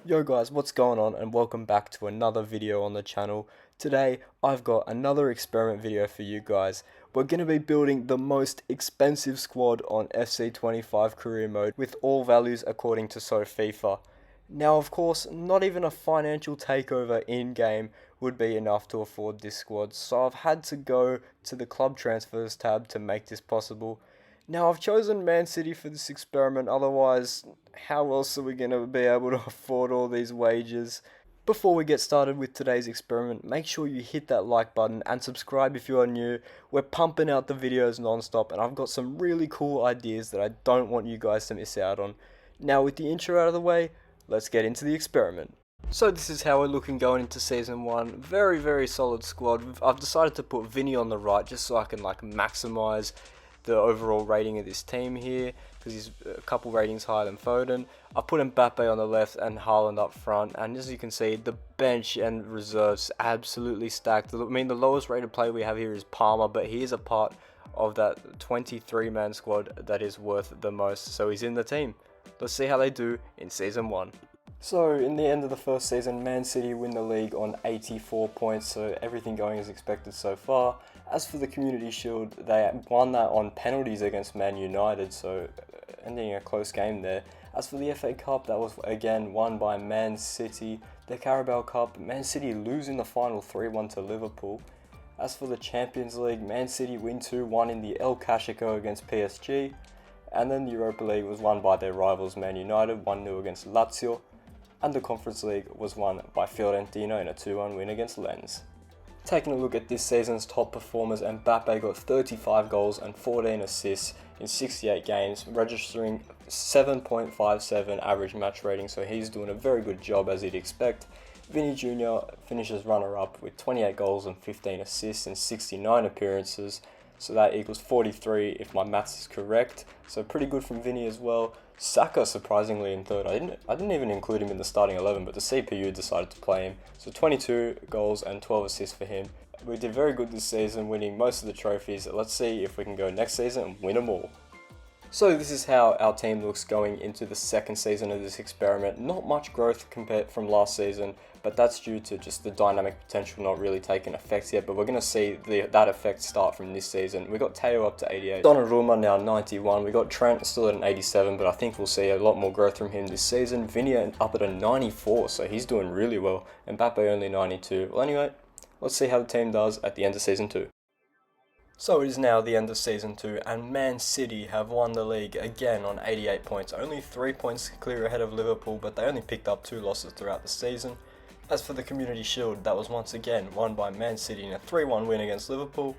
Yo guys, what's going on, and welcome back to another video on the channel. Today I've got another experiment video for you guys. We're going to be building the most expensive squad on FC25 Career Mode with all values according to FIFA. Now of course, not even a financial takeover in-game would be enough to afford this squad, so I've had to go to the club transfers tab to make this possible. Now I've chosen Man City for this experiment, otherwise how else are we going to be able to afford all these wages? Before we get started with today's experiment, make sure you hit that like button and subscribe if you are new. We're pumping out the videos non-stop and I've got some really cool ideas that I don't want you guys to miss out on. Now with the intro out of the way, let's get into the experiment. So this is how we're looking going into Season 1. Very solid squad. I've decided to put Vini on the right just so I can maximise the overall rating of this team here, because he's a couple ratings higher than Foden. I put Mbappe on the left and Haaland up front, and as you can see, the bench and reserves absolutely stacked. I mean, the lowest rated player we have here is Palmer, but he is a part of that 23-man squad that is worth the most, so he's in the team. Let's see how they do in Season 1. So, in the end of the first season, Man City win the league on 84 points, so everything going as expected so far. As for the Community Shield, they won that on penalties against Man United, so ending a close game there. As for the FA Cup, that was again won by Man City. The Carabao Cup, Man City losing the final 3-1 to Liverpool. As for the Champions League, Man City win 2-1 in the El Clasico against PSG. And then the Europa League was won by their rivals Man United, 1-0 against Lazio. And the Conference League was won by Fiorentina in a 2-1 win against Lens. Taking a look at this season's top performers, Mbappe got 35 goals and 14 assists in 68 games, registering 7.57 average match rating, so he's doing a very good job as you'd expect. Vini Jr. finishes runner-up with 28 goals and 15 assists in 69 appearances, so that equals 43 if my maths is correct, so pretty good from Vini as well. Saka surprisingly in third. I didn't even include him in the starting 11, but the CPU decided to play him. So 22 goals and 12 assists for him. We did very good this season, winning most of the trophies. Let's see if we can go next season and win them all. So this is how our team looks going into the second season of this experiment. Not much growth compared from last season, but that's due to just the dynamic potential not really taking effect yet, but we're going to see that effect start from this season. We got Teo up to 88, Donnarumma now 91, we got Trent still at an 87, but I think we'll see a lot more growth from him this season. Vini up at a 94, so he's doing really well. Mbappe only 92. Well anyway, let's see how the team does at the end of Season 2. So it is now the end of Season 2, and Man City have won the league again on 88 points. Only 3 points clear ahead of Liverpool, but they only picked up 2 losses throughout the season. As for the Community Shield, that was once again won by Man City in a 3-1 win against Liverpool.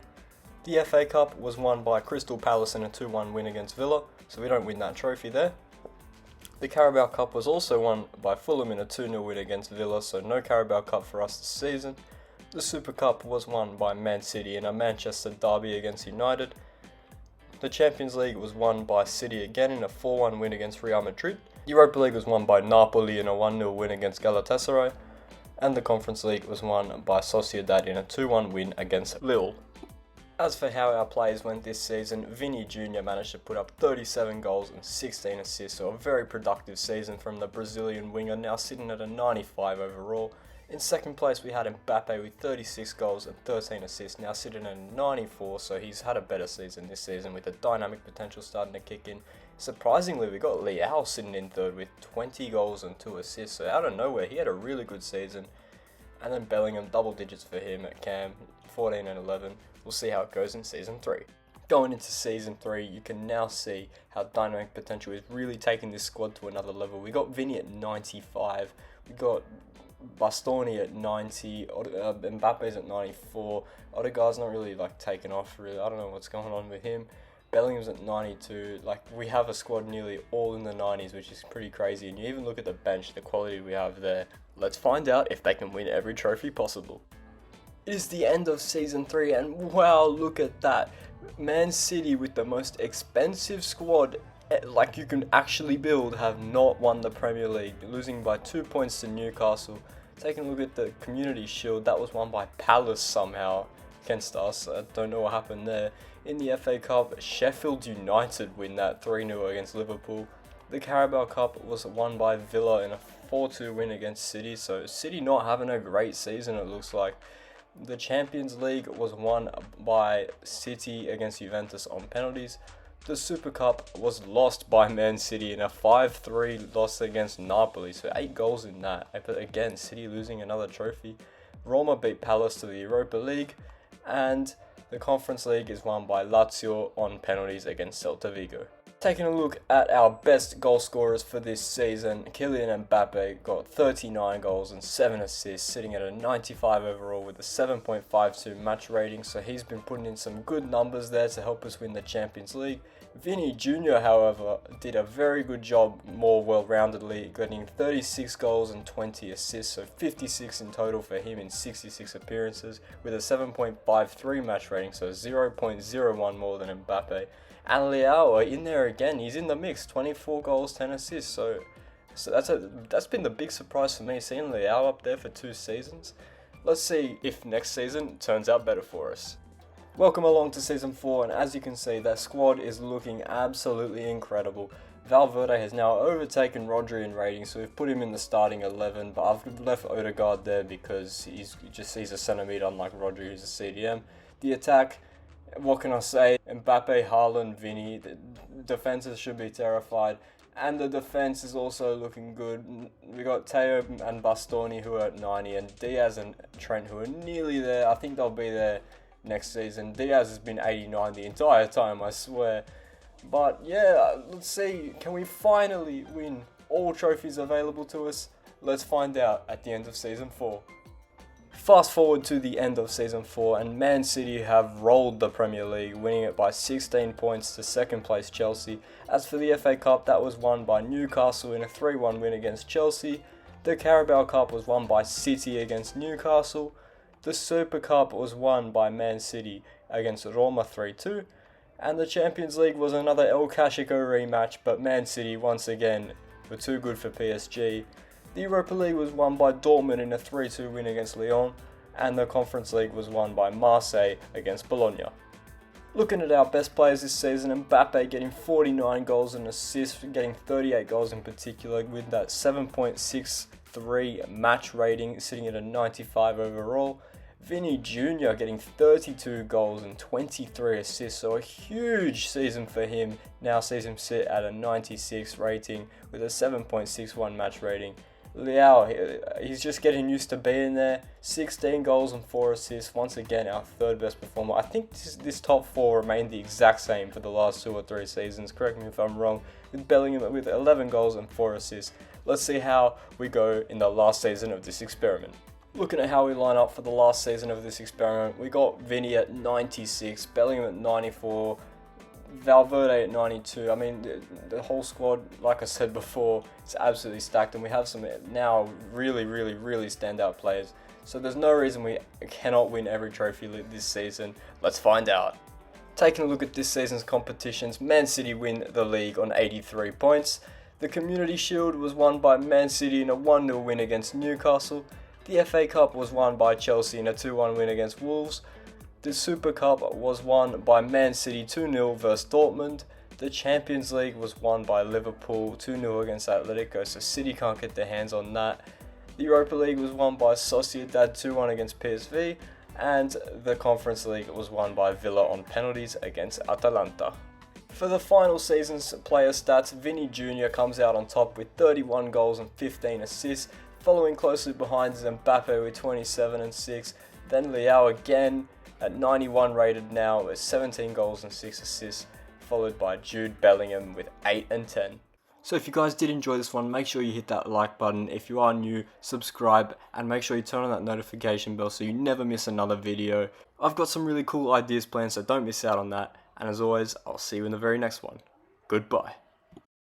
The FA Cup was won by Crystal Palace in a 2-1 win against Villa, so we don't win that trophy there. The Carabao Cup was also won by Fulham in a 2-0 win against Villa, so no Carabao Cup for us this season. The Super Cup was won by Man City in a Manchester derby against United. The Champions League was won by City again in a 4-1 win against Real Madrid. Europa League was won by Napoli in a 1-0 win against Galatasaray. And the Conference League was won by Sociedad in a 2-1 win against Lille. As for how our players went this season, Vini Jr. managed to put up 37 goals and 16 assists, so a very productive season from the Brazilian winger, now sitting at a 95 overall. In second place we had Mbappe with 36 goals and 13 assists, now sitting at a 94, so he's had a better season this season with the dynamic potential starting to kick in. Surprisingly, we got Leao sitting in third with 20 goals and 2 assists, so out of nowhere he had a really good season. And then Bellingham, double digits for him at Cam, 14 and 11. We'll see how it goes in Season 3. Going into Season 3, you can now see how dynamic potential is really taking this squad to another level. We got Vini at 95, we got Bastoni at 90, Mbappe's at 94, Odegaard's not really taking off really, I don't know what's going on with him. Bellingham's at 92, we have a squad nearly all in the 90s, which is pretty crazy, and you even look at the bench, the quality we have there. Let's find out if they can win every trophy possible. It is the end of Season 3, and wow, look at that. Man City with the most expensive squad you can actually build have not won the Premier League, losing by 2 points to Newcastle. Taking a look at the Community Shield, that was won by Palace somehow against us. I don't know what happened there. In the FA Cup, Sheffield United win that 3-0 against Liverpool. The Carabao Cup was won by Villa in a 4-2 win against City. So City not having a great season, it looks like. The Champions League was won by City against Juventus on penalties. The Super Cup was lost by Man City in a 5-3 loss against Napoli. So 8 goals in that. But again, City losing another trophy. Roma beat Palace to the Europa League. And the Conference League is won by Lazio on penalties against Celta Vigo. Taking a look at our best goal scorers for this season, Kylian Mbappe got 39 goals and 7 assists, sitting at a 95 overall with a 7.52 match rating, so he's been putting in some good numbers there to help us win the Champions League. Vini Jr., however, did a very good job more well-roundedly, getting 36 goals and 20 assists, so 56 in total for him in 66 appearances, with a 7.53 match rating, so 0.01 more than Mbappe. And Leao in there again, he's in the mix, 24 goals, 10 assists, so that's been the big surprise for me, seeing Leao up there for 2 seasons. Let's see if next season turns out better for us. Welcome along to Season 4, and as you can see, that squad is looking absolutely incredible. Valverde has now overtaken Rodri in rating, so we've put him in the starting 11, but I've left Odegaard there because he's a centimetre unlike Rodri, who's a CDM. The attack, what can I say? Mbappe, Haaland, Vini. The defenses should be terrified. And the defense is also looking good. We got Teo and Bastoni who are at 90, and Diaz and Trent who are nearly there. I think they'll be there next season. Diaz has been 89 the entire time, I swear. But yeah, let's see. Can we finally win all trophies available to us? Let's find out at the end of Season 4. Fast forward to the end of Season 4, and Man City have rolled the Premier League, winning it by 16 points to second place Chelsea. As for the FA Cup, that was won by Newcastle in a 3-1 win against Chelsea. The Carabao Cup was won by City against Newcastle. The Super Cup was won by Man City against Roma 3-2. And the Champions League was another El Clasico rematch, but Man City once again were too good for PSG. The Europa League was won by Dortmund in a 3-2 win against Lyon, and the Conference League was won by Marseille against Bologna. Looking at our best players this season, Mbappe getting 49 goals and assists, getting 38 goals in particular, with that 7.63 match rating, sitting at a 95 overall. Vini Jr. getting 32 goals and 23 assists, so a huge season for him. Now sees him sit at a 96 rating with a 7.61 match rating. Leao, he's just getting used to being there. 16 goals and 4 assists, once again our third best performer. I think this top 4 remained the exact same for the last 2 or 3 seasons, correct me if I'm wrong, with Bellingham with 11 goals and 4 assists. Let's see how we go in the last season of this experiment. Looking at how we line up for the last season of this experiment, we got Vini at 96, Bellingham at 94, Valverde at 92. I mean, the whole squad, like I said before, is absolutely stacked, and we have some now really standout players. So there's no reason we cannot win every trophy this season. Let's find out. Taking a look at this season's competitions, Man City win the league on 83 points. The Community Shield was won by Man City in a 1-0 win against Newcastle. The FA Cup was won by Chelsea in a 2-1 win against Wolves. The Super Cup was won by Man City 2-0 versus Dortmund. The Champions League was won by Liverpool 2-0 against Atletico, so City can't get their hands on that. The Europa League was won by Sociedad 2-1 against PSV. And the Conference League was won by Villa on penalties against Atalanta. For the final season's player stats, Vini Jr. comes out on top with 31 goals and 15 assists. Following closely behind is Mbappe with 27 and 6. Then Leao again at 91 rated now with 17 goals and 6 assists. Followed by Jude Bellingham with 8 and 10. So if you guys did enjoy this one, make sure you hit that like button. If you are new, subscribe and make sure you turn on that notification bell so you never miss another video. I've got some really cool ideas planned, so don't miss out on that. And as always, I'll see you in the very next one. Goodbye.